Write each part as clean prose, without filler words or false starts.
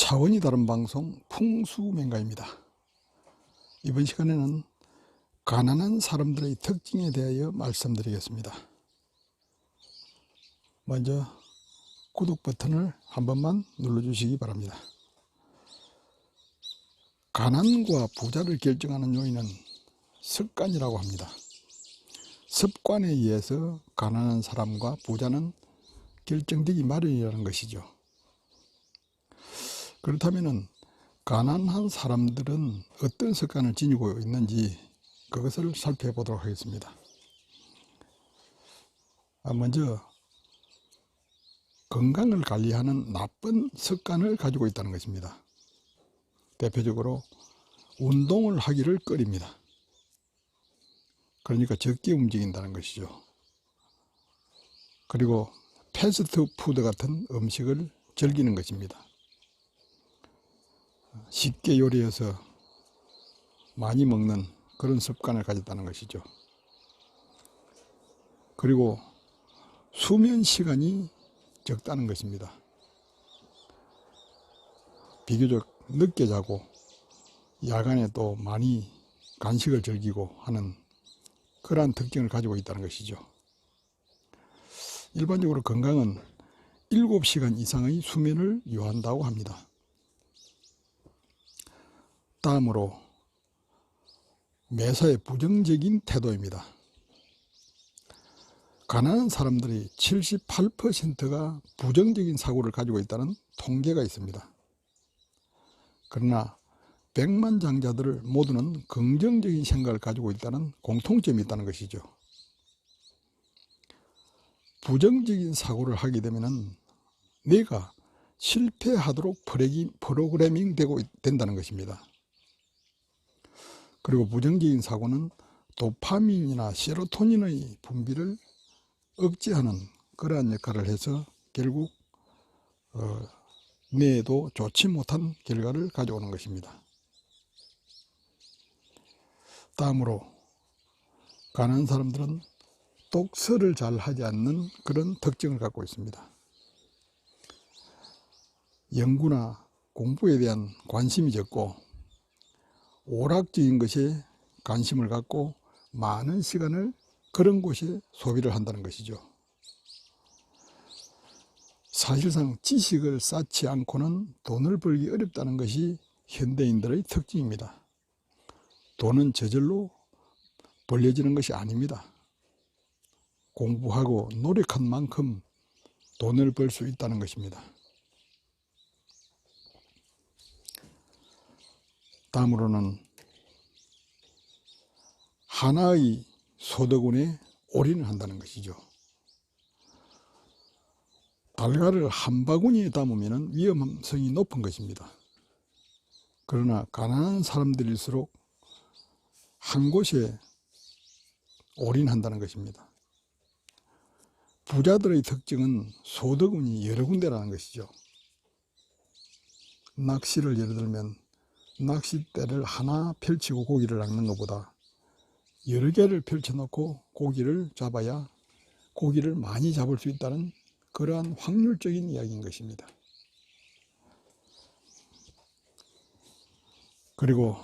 차원이 다른 방송 풍수맹가입니다. 이번 시간에는 가난한 사람들의 특징에 대하여 말씀드리겠습니다. 먼저 구독 버튼을 한 번만 눌러주시기 바랍니다. 가난과 부자를 결정하는 요인은 습관이라고 합니다. 습관에 의해서 가난한 사람과 부자는 결정되기 마련이라는 것이죠. 그렇다면 가난한 사람들은 어떤 습관을 지니고 있는지 그것을 살펴보도록 하겠습니다. 먼저 건강을 관리하는 나쁜 습관을 가지고 있다는 것입니다. 대표적으로 운동을 하기를 꺼립니다. 그러니까 적게 움직인다는 것이죠. 그리고 패스트푸드 같은 음식을 즐기는 것입니다. 쉽게 요리해서 많이 먹는 그런 습관을 가졌다는 것이죠. 그리고 수면 시간이 적다는 것입니다. 비교적 늦게 자고 야간에 또 많이 간식을 즐기고 하는 그러한 특징을 가지고 있다는 것이죠. 일반적으로 건강은 7시간 이상의 수면을 요한다고 합니다. 다음으로 매사에 부정적인 태도입니다. 가난한 사람들이 78%가 부정적인 사고를 가지고 있다는 통계가 있습니다. 그러나 백만장자들 모두는 긍정적인 생각을 가지고 있다는 공통점이 있다는 것이죠. 부정적인 사고를 하게 되면 뇌가 실패하도록 프로그래밍 되고 된다는 것입니다. 그리고 부정적인 사고는 도파민이나 세로토닌의 분비를 억제하는 그러한 역할을 해서 결국 뇌에도 좋지 못한 결과를 가져오는 것입니다. 다음으로 가난한 사람들은 독서를 잘 하지 않는 그런 특징을 갖고 있습니다. 연구나 공부에 대한 관심이 적고 오락적인 것에 관심을 갖고 많은 시간을 그런 곳에 소비를 한다는 것이죠. 사실상 지식을 쌓지 않고는 돈을 벌기 어렵다는 것이 현대인들의 특징입니다. 돈은 저절로 벌려지는 것이 아닙니다. 공부하고 노력한 만큼 돈을 벌 수 있다는 것입니다. 다음으로는 하나의 소득원에 올인을 한다는 것이죠. 달걀을 한 바구니에 담으면 위험성이 높은 것입니다. 그러나 가난한 사람들일수록 한 곳에 올인한다는 것입니다. 부자들의 특징은 소득원이 여러 군데라는 것이죠. 낚시를 예를 들면 낚싯대를 하나 펼치고 고기를 낚는 것보다 여러 개를 펼쳐놓고 고기를 잡아야 고기를 많이 잡을 수 있다는 그러한 확률적인 이야기인 것입니다. 그리고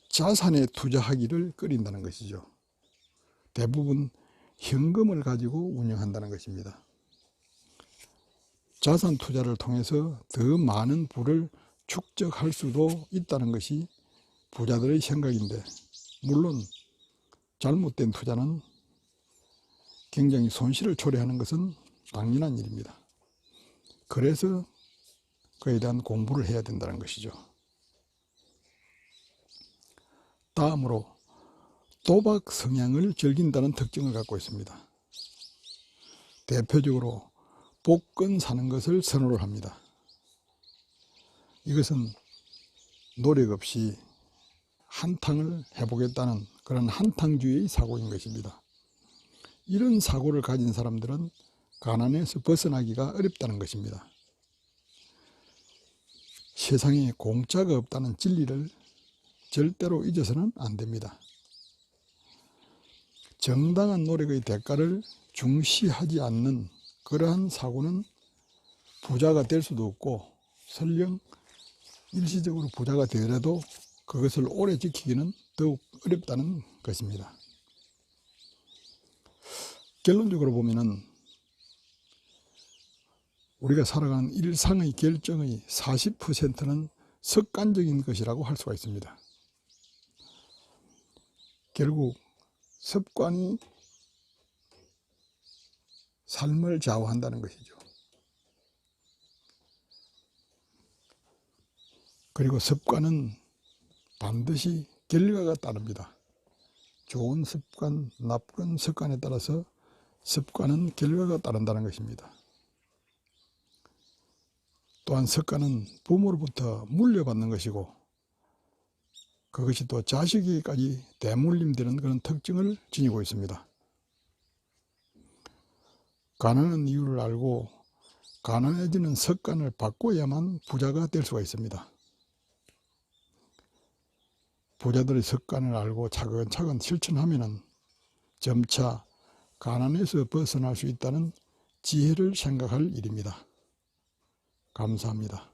자산에 투자하기를 꺼린다는 것이죠. 대부분 현금을 가지고 운영한다는 것입니다. 자산 투자를 통해서 더 많은 부를 축적할 수도 있다는 것이 부자들의 생각인데, 물론 잘못된 투자는 굉장히 손실을 초래하는 것은 당연한 일입니다. 그래서 그에 대한 공부를 해야 된다는 것이죠. 다음으로 도박 성향을 즐긴다는 특징을 갖고 있습니다. 대표적으로 복권 사는 것을 선호를 합니다. 이것은 노력 없이 한탕을 해보겠다는 그런 한탕주의의 사고인 것입니다. 이런 사고를 가진 사람들은 가난에서 벗어나기가 어렵다는 것입니다. 세상에 공짜가 없다는 진리를 절대로 잊어서는 안 됩니다. 정당한 노력의 대가를 중시하지 않는 그러한 사고는 부자가 될 수도 없고 설령 일시적으로 부자가 되더라도 그것을 오래 지키기는 더욱 어렵다는 것입니다. 결론적으로 보면은 우리가 살아가는 일상의 결정의 40%는 습관적인 것이라고 할 수가 있습니다. 결국 습관이 삶을 좌우한다는 것이죠. 그리고 습관은 반드시 결과가 따릅니다. 좋은 습관, 나쁜 습관에 따라서 습관은 결과가 따른다는 것입니다. 또한 습관은 부모로부터 물려받는 것이고 그것이 또 자식에게까지 대물림되는 그런 특징을 지니고 있습니다. 가난한 이유를 알고 가난해지는 습관을 바꿔야만 부자가 될 수가 있습니다. 부자들의 습관을 알고 차근차근 실천하면 점차 가난에서 벗어날 수 있다는 지혜를 생각할 일입니다. 감사합니다.